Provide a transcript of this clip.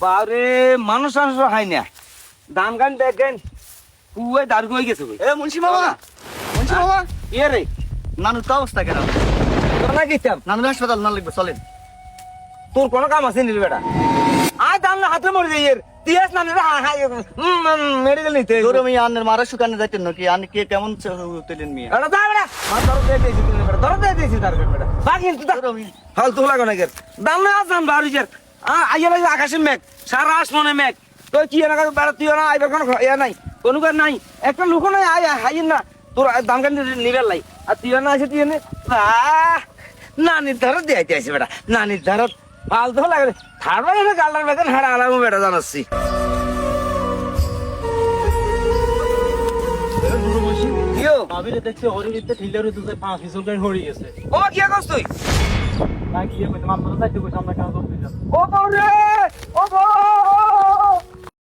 বারে মানুষ মানুষ হয় না ধান গান দেখেন কুয়ে দাঁড় হয়ে গেছে এ মুন্সি মামা এ রে নানুর তো অবস্থা কেন? তোর না গেছিলাম নানুর হাসপাতাল না লাগবে চলেন। তোর কোনো কাম আছে নিল বেটা আয় দাম না হাতে মরে যাই এর তিয়াস না মেডিকেল নিতে তোর আমি আন্নের মারা শুকানে যাইতেন নাকি আনি কে কেমন তুলেন মিয়া? এটা যা বেটা মার ধরো দিয়ে দিয়েছি দিলে বেটা ধরো দিয়ে দিয়েছি তার বেটা বাকি কিন্তু তোর আমি ফালতু লাগো না গের দাম না দাম বাড়ি যার আইয়া লাগে আকাশে মেঘ সারা আসমানে মেঘ তো কি না বেড়া তুই না আইবার কোনো ইয়া নাই কোনো কার নাই একটা লোক নাই আয় হাইন না তোর দাম কেন নিবেল লাই আর তুই না আছে তুই নে না নির্ধারত দিয়ে আইতে বেটা না নির্ধারত ফালতু লাগে থাড়বা এনে গালার বেতন হাড়া আলামো বেটা জানাচ্ছি কিও আবিরে দেখছে হরিতে ঠিলারে দুতে পাঁচ পিছল গাড়ি হরি গেছে ও কি করছ তুই না কি কইতে মাত্র যাইতে কইছ আমরা কাজ করতে যাব ও বাউরে